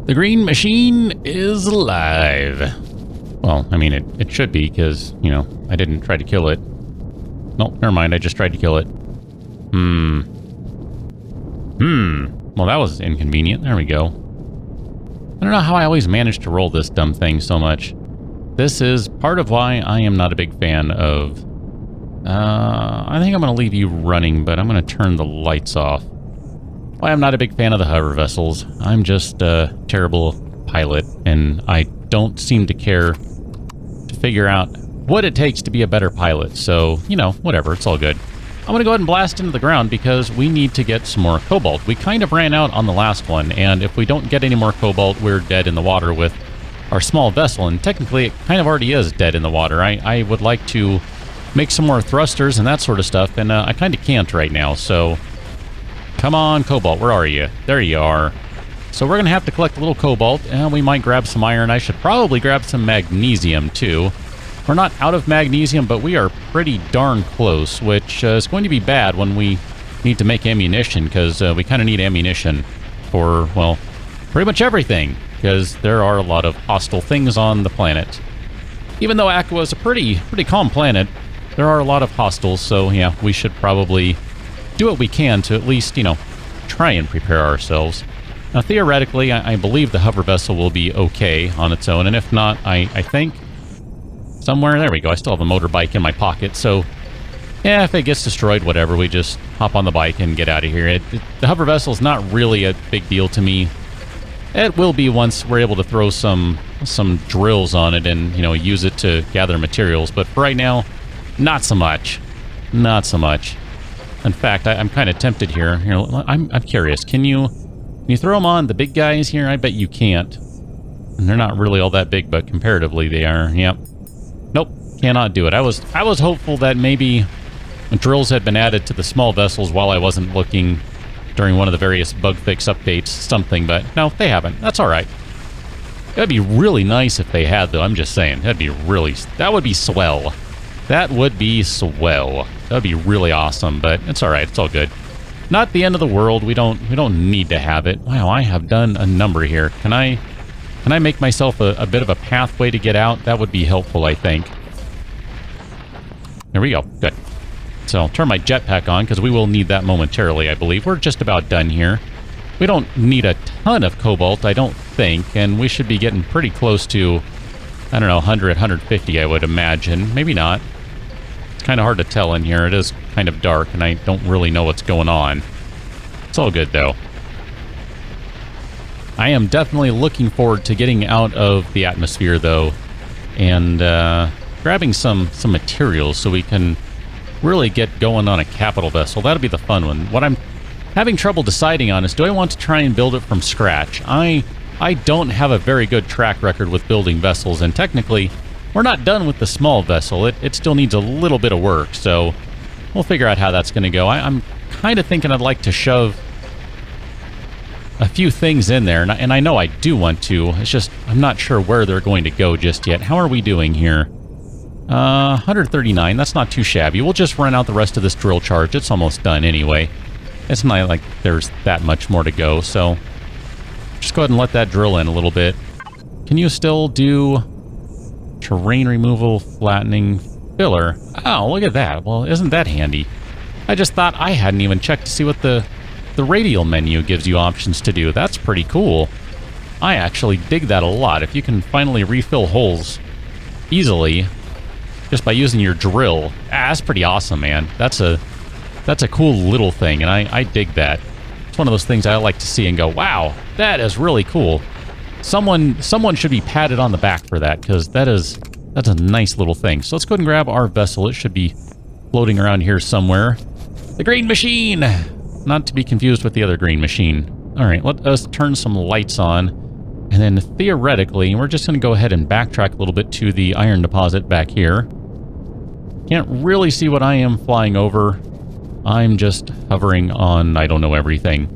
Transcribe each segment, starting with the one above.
The green machine is alive. Well, I mean, it should be, because, you know, I didn't try to kill it. Nope, never mind, I just tried to kill it. Well, that was inconvenient. There we go. I don't know how I always manage to roll this dumb thing so much. This is part of why I am not a big fan of... I think I'm going to leave you running, but I'm going to turn the lights off. Why I'm not a big fan of the hover vessels. I'm just a terrible pilot, and I don't seem to care to figure out what it takes to be a better pilot. So, you know, whatever, it's all good. I'm going to go ahead and blast into the ground because we need to get some more cobalt. We kind of ran out on the last one, and if we don't get any more cobalt, we're dead in the water with our small vessel, and technically it kind of already is dead in the water. I would like to make some more thrusters and that sort of stuff, and I kind of can't right now, so... Come on, cobalt, where are you? There you are. So we're going to have to collect a little cobalt, and we might grab some iron. I should probably grab some magnesium, too. We're not out of magnesium, but we are pretty darn close, which is going to be bad when we need to make ammunition, because we kind of need ammunition for, well, pretty much everything, because there are a lot of hostile things on the planet. Even though Aqua is a pretty calm planet, there are a lot of hostiles, so yeah, we should probably do what we can to at least, you know, try and prepare ourselves. Now, theoretically, I believe the hover vessel will be okay on its own, and if not, I think somewhere... There we go, I still have a motorbike in my pocket, so yeah, if it gets destroyed, whatever, we just hop on the bike and get out of here. The hover vessel is not really a big deal to me. It will be once we're able to throw some drills on it and, you know, use it to gather materials, but for right now, not so much. Not so much. In fact, I'm kind of tempted here. Here, I'm curious. Can you throw them on the big guys here? I bet you can't. And they're not really all that big, but comparatively they are. Yep. Nope. Cannot do it. I was hopeful that maybe drills had been added to the small vessels while I wasn't looking during one of the various bug fix updates, something, but no, they haven't. That's all right. That'd be really nice if they had, though. I'm just saying. That would be swell. That would be swell. That would be really awesome, but it's all right. It's all good. Not the end of the world. We don't need to have it. Wow, I have done a number here. Can I make myself a bit of a pathway to get out? That would be helpful, I think. There we go. Good. So I'll turn my jetpack on because we will need that momentarily, I believe. We're just about done here. We don't need a ton of cobalt, I don't think, and we should be getting pretty close to, I don't know, 100, 150, I would imagine. Maybe not. It's kind of hard to tell in here. It is kind of dark, and I don't really know what's going on. It's all good, though. I am definitely looking forward to getting out of the atmosphere, though, and grabbing some materials so we can really get going on a capital vessel. That'll be the fun one. What I'm having trouble deciding on is, do I want to try and build it from scratch? I don't have a very good track record with building vessels, and technically, we're not done with the small vessel. It still needs a little bit of work, so we'll figure out how that's going to go. I'm kind of thinking I'd like to shove a few things in there, and I know I do want to. It's just, I'm not sure where they're going to go just yet. How are we doing here? 139, that's not too shabby. We'll just run out the rest of this drill charge. It's almost done anyway. It's not like there's that much more to go, so just go ahead and let that drill in a little bit. Can you still do terrain removal, flattening, filler? Oh, look at that. Well, isn't that handy? I just thought I hadn't even checked to see what the radial menu gives you options to do. That's pretty cool. I actually dig that a lot. If you can finally refill holes easily just by using your drill, that's pretty awesome, man. That's a cool little thing, and I dig that. It's one of those things I like to see and go, wow, that is really cool. Someone should be patted on the back for that, because that's a nice little thing. So let's go ahead and grab our vessel. It should be floating around here somewhere. The green machine! Not to be confused with the other green machine. All right, let us turn some lights on, and then theoretically, we're just going to go ahead and backtrack a little bit to the iron deposit back here. Can't really see what I am flying over. I'm just hovering on, I don't know, everything.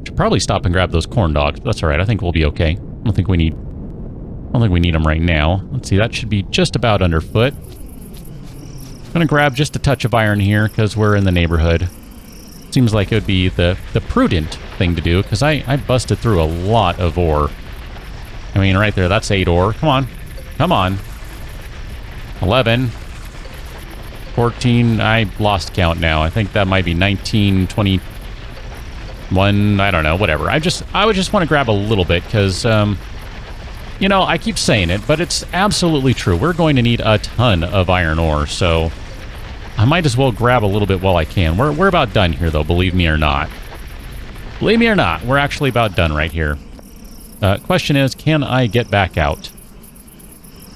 Should probably stop and grab those corn dogs, but that's all right. I think we'll be okay. I don't think we need them right now. Let's see, that should be just about underfoot. I'm gonna grab just a touch of iron here because we're in the neighborhood. Seems like it would be the prudent thing to do, because I busted through a lot of ore. I mean, right there, that's 8 ore. Come on. Come on. 11. 14. I lost count now. I think that might be 19, 21. I don't know. Whatever. I would just want to grab a little bit, because, you know, I keep saying it, but it's absolutely true. We're going to need a ton of iron ore, so I might as well grab a little bit while I can. We're about done here, though, believe me or not. Believe me or not, we're actually about done right here. Question is, can I get back out?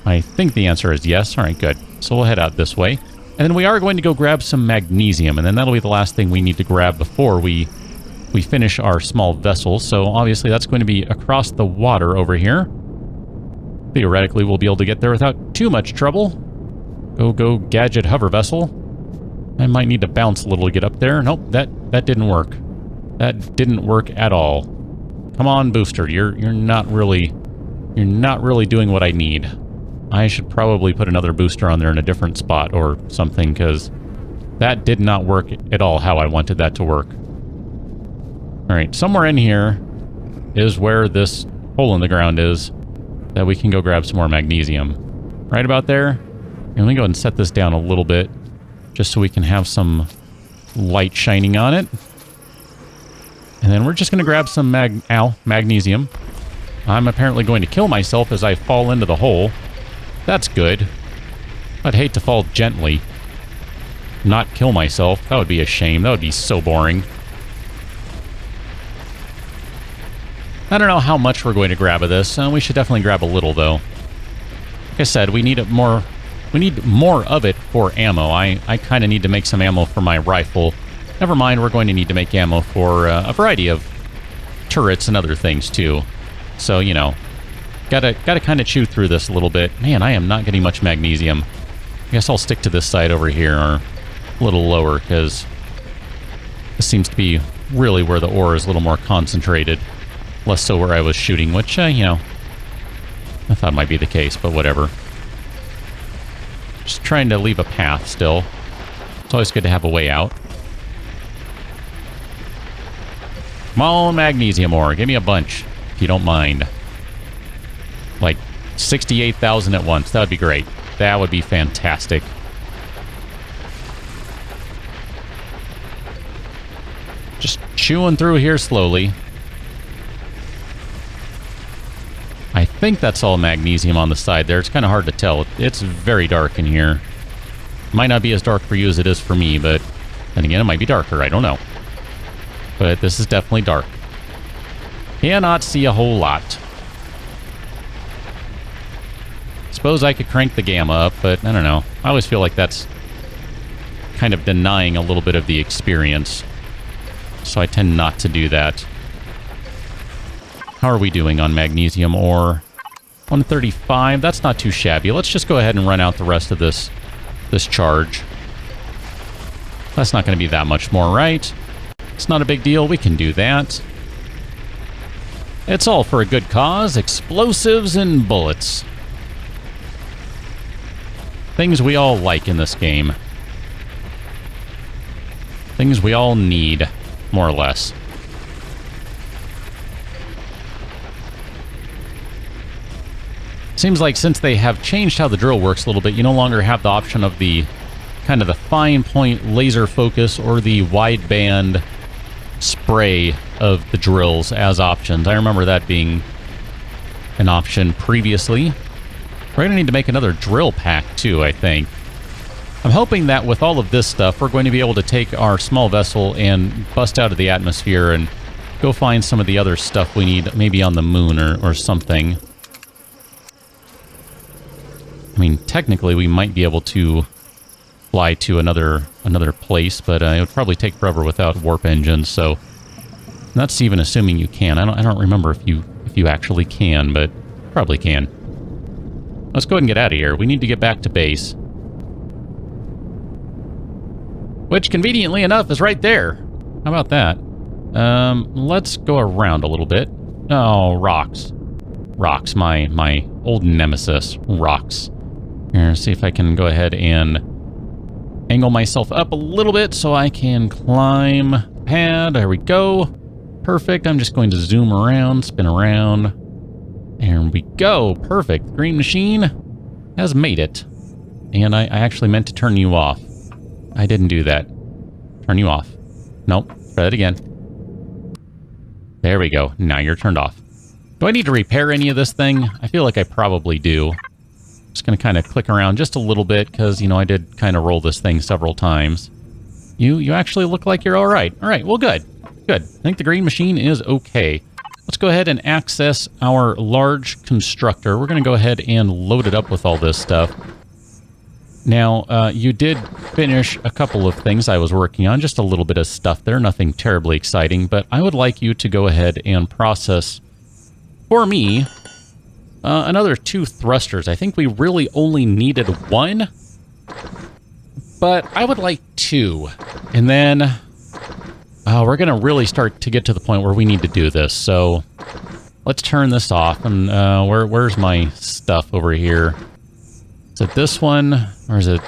I think the answer is yes. All right, good. So we'll head out this way. And then we are going to go grab some magnesium, and then that'll be the last thing we need to grab before we finish our small vessel. So obviously that's going to be across the water over here. Theoretically, we'll be able to get there without too much trouble. Go, gadget hover vessel. I might need to bounce a little to get up there. Nope, that didn't work. That didn't work at all. Come on, booster. You're not really doing what I need. I should probably put another booster on there in a different spot or something, because that did not work at all how I wanted that to work. All right, somewhere in here is where this hole in the ground is that we can go grab some more magnesium. Right about there. And let me go ahead and set this down a little bit just so we can have some light shining on it. And then we're just going to grab some magnesium. I'm apparently going to kill myself as I fall into the hole. That's good. I'd hate to fall gently. Not kill myself. That would be a shame. That would be so boring. I don't know how much we're going to grab of this. We should definitely grab a little, though. Like I said, we need more of it for ammo. I kind of need to make some ammo for my rifle. Never mind, we're going to need to make ammo for a variety of turrets and other things, too. So, you know, gotta kind of chew through this a little bit. Man, I am not getting much magnesium. I guess I'll stick to this side over here, or a little lower, because this seems to be really where the ore is a little more concentrated. Less so where I was shooting, which, you know, I thought might be the case, but whatever. Just trying to leave a path still. It's always good to have a way out. Come on, magnesium ore. Give me a bunch, if you don't mind. Like 68,000 at once. That would be great. That would be fantastic. Just chewing through here slowly. I think that's all magnesium on the side there. It's kind of hard to tell. It's very dark in here. Might not be as dark for you as it is for me, but then again, it might be darker. I don't know. But this is definitely dark. Cannot see a whole lot. Suppose I could crank the gamma up, but I don't know. I always feel like that's kind of denying a little bit of the experience. So I tend not to do that. How are we doing on magnesium ore? 135. That's not too shabby. Let's just go ahead and run out the rest of this charge. That's not going to be that much more, right? It's not a big deal. We can do that. It's all for a good cause. Explosives and bullets. Things we all like in this game. Things we all need, more or less. Seems like since they have changed how the drill works a little bit, you no longer have the option of the kind of the fine point laser focus or the wideband spray of the drills as options. I remember that being an option previously. We're going to need to make another drill pack too, I think. I'm hoping that with all of this stuff, we're going to be able to take our small vessel and bust out of the atmosphere and go find some of the other stuff we need, maybe on the moon or something. I mean, technically, we might be able to fly to another place, but it would probably take forever without warp engines. So that's even assuming you can. I don't remember if you actually can, but probably can. Let's go ahead and get out of here. We need to get back to base, which conveniently enough is right there. How about that? Let's go around a little bit. Oh, rocks. Rocks, my old nemesis. Rocks. Here, see if I can go ahead and angle myself up a little bit so I can climb pad. There we go. Perfect. I'm just going to zoom around, spin around. There we go. Perfect. The green machine has made it. And I actually meant to turn you off. I didn't do that. Turn you off. Nope. Try that again. There we go. Now you're turned off. Do I need to repair any of this thing? I feel like I probably do. Just going to kind of click around just a little bit because, you know, I did kind of roll this thing several times. You actually look like you're all right. All right, well, good. Good. I think the green machine is okay. Let's go ahead and access our large constructor. We're going to go ahead and load it up with all this stuff. Now, you did finish a couple of things I was working on. Just a little bit of stuff there. Nothing terribly exciting. But I would like you to go ahead and process, for me, another 2 thrusters. I think we really only needed 1. But I would like 2. And then we're going to really start to get to the point where we need to do this. So let's turn this off. And where's my stuff over here? Is it this one? Or is it...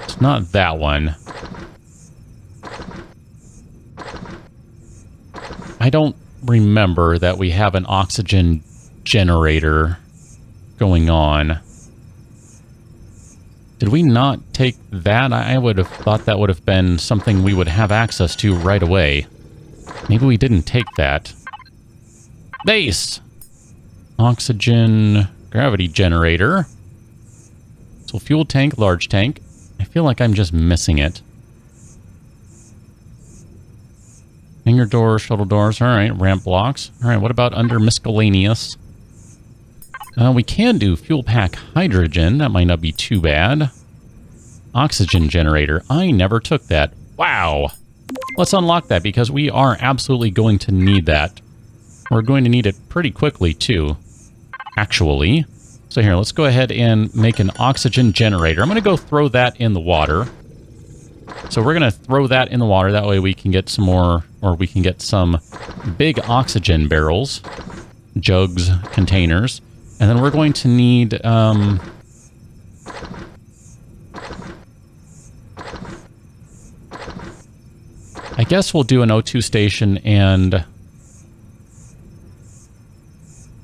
It's not that one. I don't remember that we have an oxygen generator going on. Did we not take that? I would have thought that would have been something we would have access to right away. Maybe we didn't take that. Base! Oxygen gravity generator. So fuel tank, large tank. I feel like I'm just missing it. Hangar doors, shuttle doors. All right, ramp blocks. All right, what about under miscellaneous? We can do fuel pack hydrogen. That might not be too bad. Oxygen generator. I never took that. Wow. Let's unlock that because we are absolutely going to need that. We're going to need it pretty quickly too, actually. So here, let's go ahead and make an oxygen generator. I'm going to go throw that in the water. So we're going to throw that in the water. That way we can get some more, or we can get some big oxygen barrels, jugs, containers. And then we're going to need... I guess we'll do an O2 station and...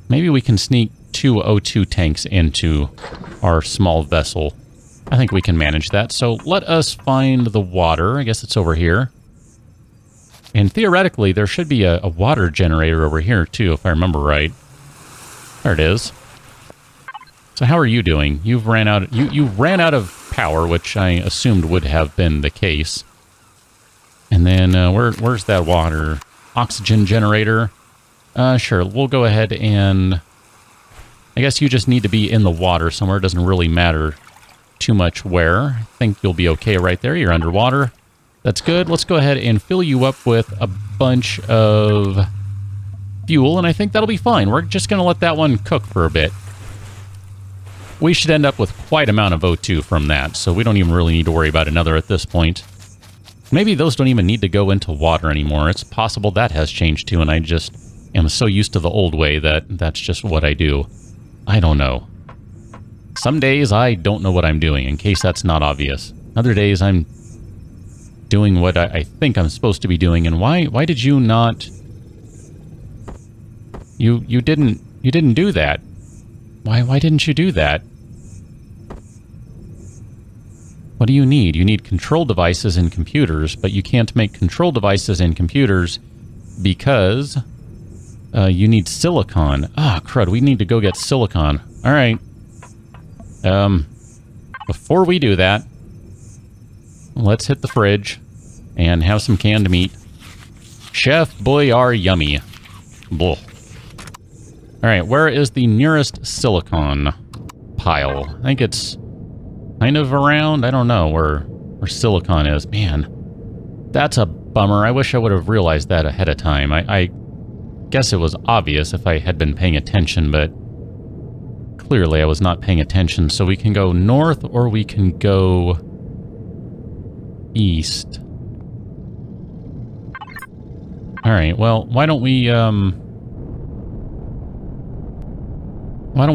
Maybe we can sneak 2 O2 tanks into our small vessel. I think we can manage that. So let us find the water. I guess it's over here. And theoretically, there should be a water generator over here, too, if I remember right. There it is. So how are you doing? You've ran out. You ran out of power, which I assumed would have been the case. And then where's that water? Oxygen generator? Sure, we'll go ahead and... I guess you just need to be in the water somewhere. It doesn't really matter too much where. I think you'll be okay right there. You're underwater. That's good. Let's go ahead and fill you up with a bunch of fuel, and I think that'll be fine. We're just going to let that one cook for a bit. We should end up with quite an amount of O2 from that, so we don't even really need to worry about another at this point. Maybe those don't even need to go into water anymore. It's possible that has changed too, and I just am so used to the old way that that's just what I do. I don't know. Some days I don't know what I'm doing, in case that's not obvious. Other days I'm doing what I think I'm supposed to be doing, and why did you not... You didn't do that. Why didn't you do that? What do you need? You need control devices and computers, but you can't make control devices and computers because you need silicon. Ah, crud, we need to go get silicon. All right. Before we do that, let's hit the fridge and have some canned meat. Chef Boyardee yummy. Blah. All right, where is the nearest silicon pile? I think it's kind of around. I don't know where silicon is. Man, that's a bummer. I wish I would have realized that ahead of time. I guess it was obvious if I had been paying attention, but clearly I was not paying attention. So we can go north or we can go east. All right, well, why don't we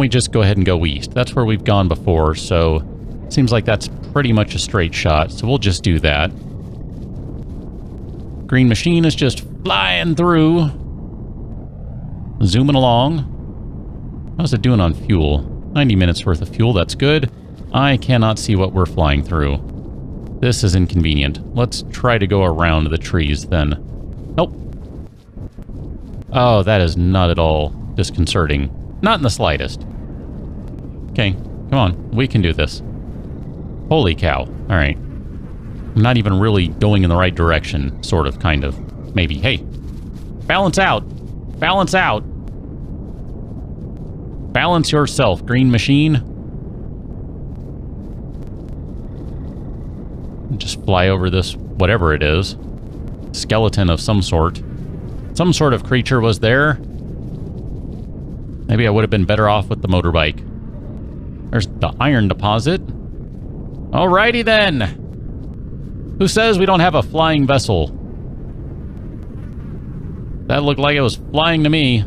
just go ahead and go east? That's where we've gone before, so it seems like that's pretty much a straight shot, so we'll just do that. Green machine is just flying through. Zooming along. How's it doing on fuel? 90 minutes worth of fuel, that's good. I cannot see what we're flying through. This is inconvenient. Let's try to go around the trees then. Nope. Oh, that is not at all disconcerting. Not in the slightest. Okay, come on. We can do this. Holy cow. Alright. I'm not even really going in the right direction. Sort of, kind of. Maybe. Hey. Balance out. Balance out. Balance yourself, green machine. Just fly over this, whatever it is. Skeleton of some sort. Some sort of creature was there. Maybe I would have been better off with the motorbike. There's the iron deposit. Alrighty then. Who says we don't have a flying vessel? That looked like it was flying to me.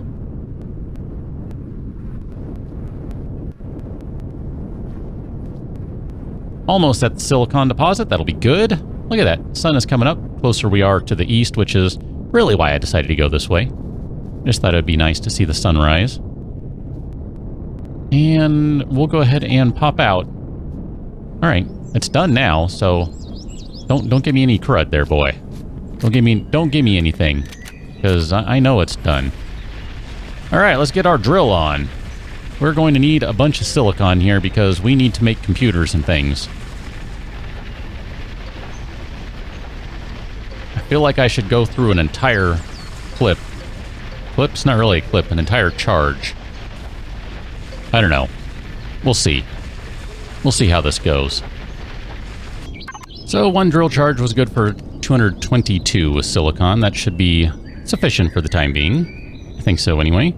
Almost at the silicon deposit. That'll be good. Look at that. Sun is coming up. Closer we are to the east, which is really why I decided to go this way. Just thought it'd be nice to see the sunrise. And we'll go ahead and pop out. Alright. It's done now, so don't give me any crud there, boy. Don't give me anything. Because I know it's done. Alright, let's get our drill on. We're going to need a bunch of silicon here because we need to make computers and things. I feel like I should go through an entire clip. Clip's not really a clip, an entire charge. I don't know. We'll see. We'll see how this goes. So one drill charge was good for 222 with silicon. That should be sufficient for the time being. I think so anyway.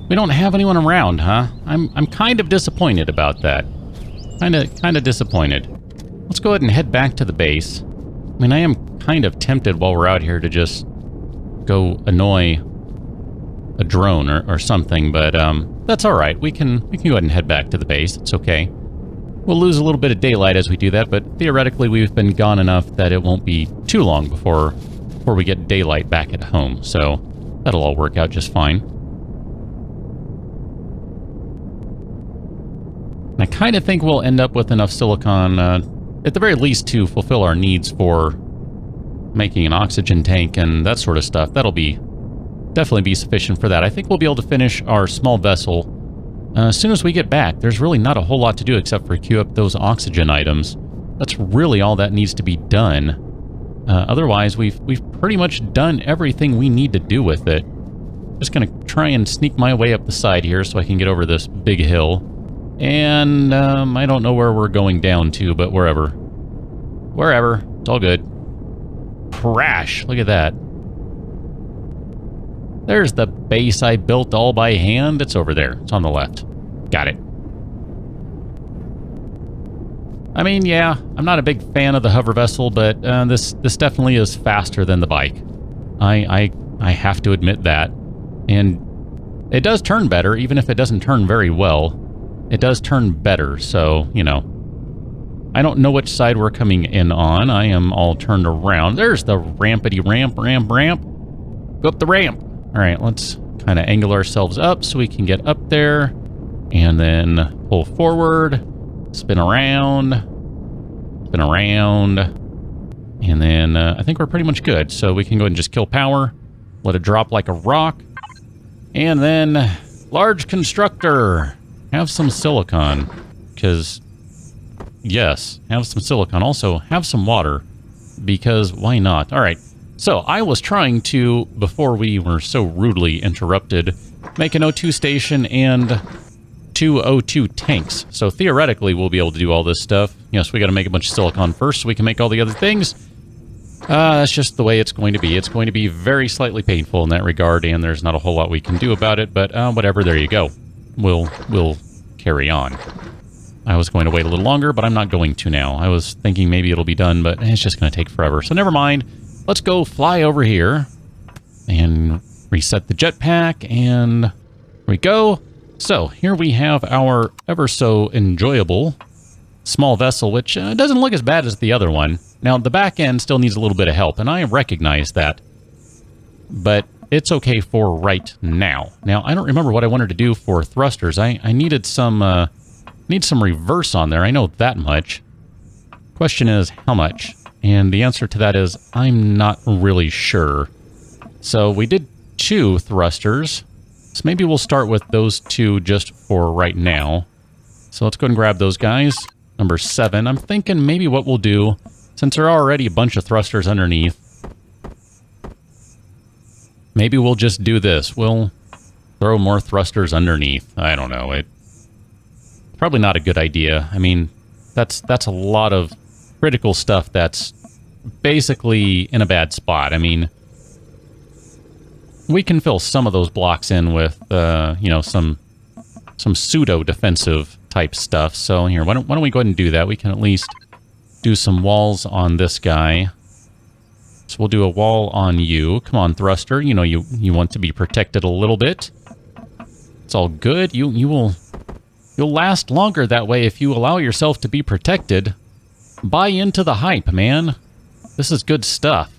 We don't have anyone around, huh? I'm kind of disappointed about that. Kind of disappointed. Let's go ahead and head back to the base. I mean, I am kind of tempted while we're out here to just go annoy a drone or something, but that's all right. We can go ahead and head back to the base. It's okay. We'll lose a little bit of daylight as we do that, but theoretically we've been gone enough that it won't be too long before we get daylight back at home. So that'll all work out just fine. I kind of think we'll end up with enough silicon, at the very least, to fulfill our needs for making an oxygen tank and that sort of stuff. That'll definitely be sufficient for that. I think we'll be able to finish our small vessel as soon as we get back. There's really not a whole lot to do except for queue up those oxygen items. That's really all that needs to be done. Otherwise, we've pretty much done everything we need to do with it. Just gonna try and sneak my way up the side here so I can get over this big hill. And, I don't know where we're going down to, but wherever. Wherever. It's all good. Crash! Look at that. There's the base I built all by hand. It's over there. It's on the left. Got it. I mean, yeah, I'm not a big fan of the hover vessel, but this definitely is faster than the bike. I have to admit that. And it does turn better, even if it doesn't turn very well. It does turn better, so, you know. I don't know which side we're coming in on. I am all turned around. There's the rampity ramp. Go up the ramp. All right, let's kind of angle ourselves up so we can get up there. And then pull forward, spin around. And then I think we're pretty much good. So we can go ahead and just kill power. Let it drop like a rock. And then large constructor. Have some silicon, because, yes, have some silicon. Also, have some water, because why not? All right, so I was trying to, before we were so rudely interrupted, make an O2 station and 2 O2 tanks. So theoretically, we'll be able to do all this stuff. Yes, we got to make a bunch of silicon first so we can make all the other things. That's just the way it's going to be. It's going to be very slightly painful in that regard, and there's not a whole lot we can do about it, but whatever, there you go. We'll carry on. I was going to wait a little longer, but I'm not going to now. I was thinking maybe it'll be done, but it's just going to take forever. So never mind. Let's go fly over here and reset the jetpack, and here we go. So here we have our ever so enjoyable small vessel, which doesn't look as bad as the other one. Now, the back end still needs a little bit of help, and I recognize that. But it's okay for right now. Now, I don't remember what I wanted to do for thrusters. I needed some, need some reverse on there. I know that much. Question is, how much? And the answer to that is, I'm not really sure. So we did 2 thrusters. So maybe we'll start with those 2 just for right now. So let's go ahead and grab those guys. Number 7. I'm thinking maybe what we'll do, since there are already a bunch of thrusters underneath, maybe we'll just do this. We'll throw more thrusters underneath. I don't know. It's probably not a good idea. I mean, that's a lot of critical stuff that's basically in a bad spot. I mean, we can fill some of those blocks in with, you know, some pseudo-defensive type stuff. So here, why don't we go ahead and do that? We can at least do some walls on this guy. So we'll do a wall on you. Come on, thruster. You know, you want to be protected a little bit. It's all good. You'll last longer that way if you allow yourself to be protected. Buy into the hype, man. This is good stuff.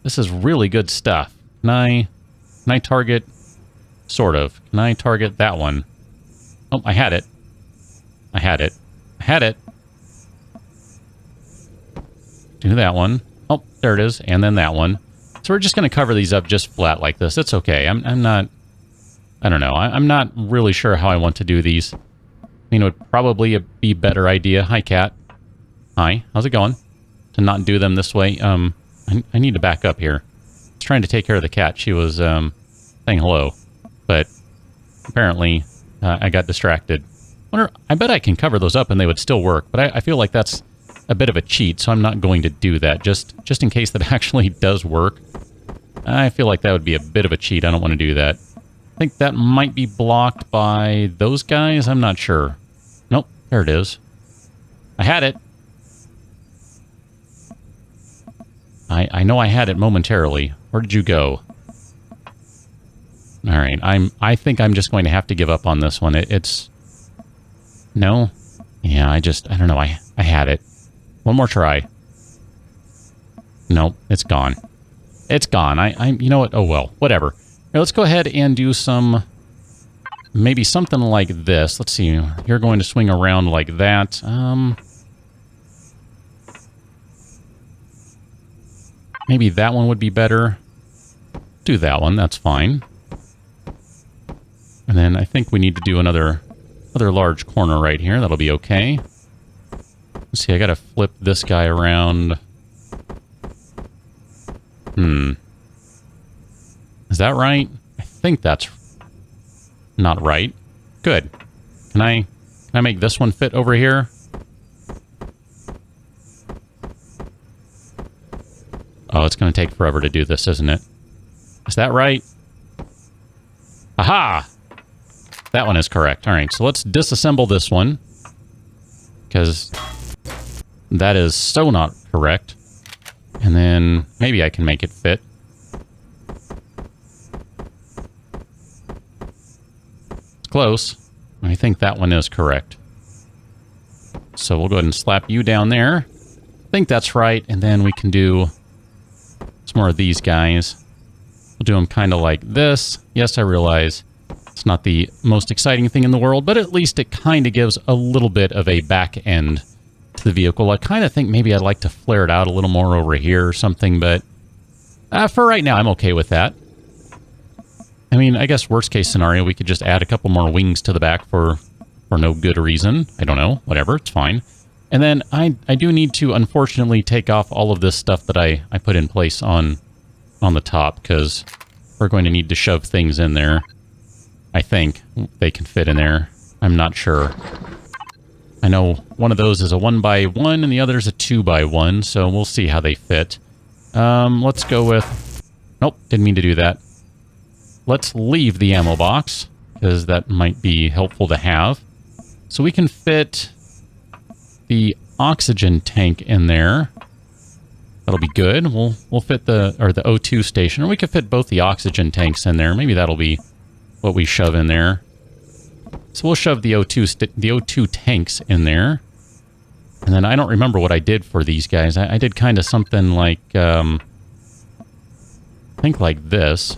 This is really good stuff. Can I target? Sort of. Can I target that one? Oh, I had it. I had it. I had it. Do that one. Oh, there it is. And then that one. So we're just going to cover these up just flat like this. It's okay. I'm not... I don't know. I'm not really sure how I want to do these. I mean, it would probably be a better idea. Hi, cat. Hi. How's it going? To not do them this way. I need to back up here. I was trying to take care of the cat. She was saying hello. But apparently I got distracted. I bet I can cover those up and they would still work. But I feel like that's a bit of a cheat, so I'm not going to do that. Just in case that actually does work. I feel like that would be a bit of a cheat. I don't want to do that. I think that might be blocked by those guys. I'm not sure. Nope, there it is. I had it. I know I had it momentarily. Where did you go? All right, I think I'm just going to have to give up on this one. It's no, yeah. I don't know. I had it. One more try. Nope, it's gone. It's gone. You know what? Oh well, whatever. Here, let's go ahead and do some, maybe something like this. Let's see. You're going to swing around like that. Maybe that one would be better. Do that one. That's fine. And then I think we need to do another large corner right here. That'll be okay. Let's see. I got to flip this guy around. Is that right? I think that's not right. Good. Can I make this one fit over here? Oh, it's going to take forever to do this, isn't it? Is that right? Aha! That one is correct. All right, so let's disassemble this one. Because that is so not correct. And then maybe I can make it fit. It's close. I think that one is correct. So we'll go ahead and slap you down there. I think that's right. And then we can do some more of these guys. We'll do them kind of like this. Yes, I realize it's not the most exciting thing in the world, but at least it kind of gives a little bit of a back end to the vehicle. I kind of think maybe I'd like to flare it out a little more over here or something, but for right now, I'm okay with that. I mean, I guess worst case scenario, we could just add a couple more wings to the back for no good reason. I don't know. Whatever. It's fine. And then I do need to, unfortunately, take off all of this stuff that I put in place on the top, because we're going to need to shove things in there. I think they can fit in there. I'm not sure. I know one of those is a 1x1 and the other is a 2x1, so we'll see how they fit. Let's go with... Nope, didn't mean to do that. Let's leave the ammo box, because that might be helpful to have. So we can fit the oxygen tank in there. That'll be good. We'll fit the O2 station, or we could fit both the oxygen tanks in there. Maybe that'll be what we shove in there. So we'll shove the O2 tanks in there. And then I don't remember what I did for these guys. I did kind of something like, I think like this.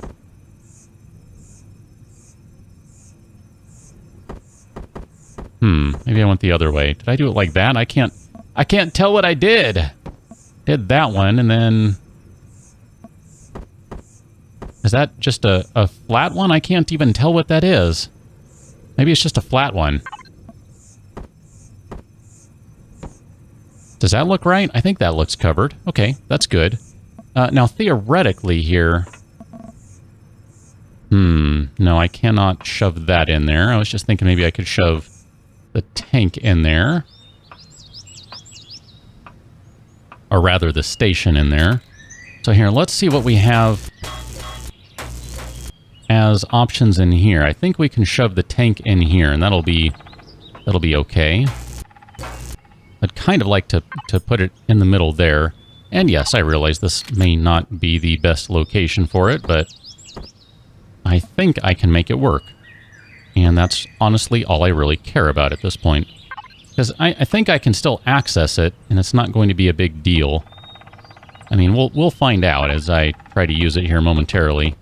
Maybe I went the other way. Did I do it like that? I can't tell what I did. Did that one, and then... Is that just a flat one? I can't even tell what that is. Maybe it's just a flat one. Does that look right? I think that looks covered. Okay, that's good. Now, theoretically here... No, I cannot shove that in there. I was just thinking maybe I could shove the tank in there. Or rather, the station in there. So here, let's see what we have as options in here. I think we can shove the tank in here, and that'll be okay. I'd kind of like to put it in the middle there. And yes, I realize this may not be the best location for it, but I think I can make it work. And that's honestly all I really care about at this point. Because I think I can still access it, and it's not going to be a big deal. I mean, we'll find out as I try to use it here momentarily.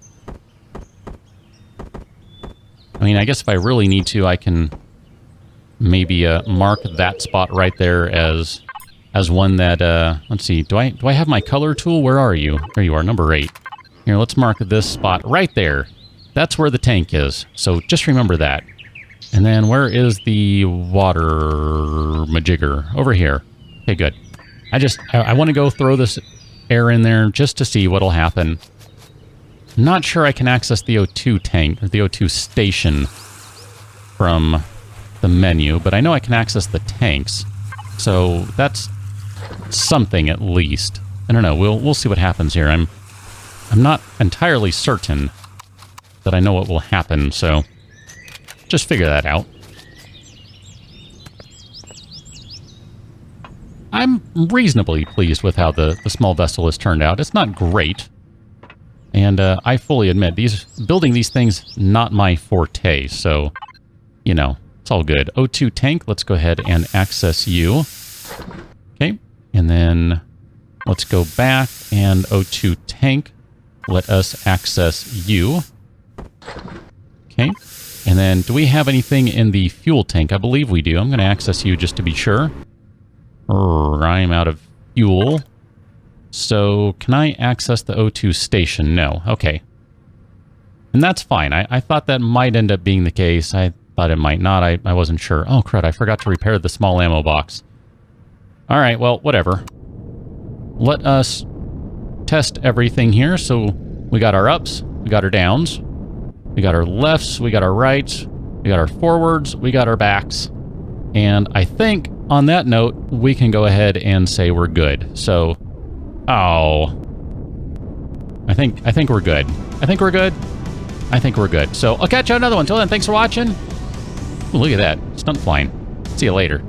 I mean, I guess if I really need to, I can maybe mark that spot right there as one that, let's see, do I have my color tool? Where are you? There you are, number 8. Here, let's mark this spot right there. That's where the tank is, so just remember that. And then where is the water majigger? Over here. Okay, good. I want to go throw this air in there just to see what'll happen. I'm not sure I can access the O2 tank, or the O2 station from the menu, but I know I can access the tanks. So that's something at least. I don't know. We'll see what happens here. I'm not entirely certain that I know what will happen, so just figure that out. I'm reasonably pleased with how the small vessel has turned out. It's not great. And I fully admit, building these things, not my forte, so, you know, it's all good. O2 tank, let's go ahead and access you. Okay, and then let's go back, and O2 tank, let us access you. Okay, and then do we have anything in the fuel tank? I believe we do. I'm going to access you just to be sure. I'm out of fuel. So, can I access the O2 station? No. Okay. And that's fine. I thought that might end up being the case. I thought it might not. I wasn't sure. Oh, crud. I forgot to repair the small ammo box. Alright, well, whatever. Let us test everything here. So, we got our ups. We got our downs. We got our lefts. We got our rights. We got our forwards. We got our backs. And I think, on that note, we can go ahead and say we're good. So... Oh. I think we're good. I think we're good. I think we're good. So, I'll catch you on another one. Until then, thanks for watching. Ooh, look at that. Stunt flying. See you later.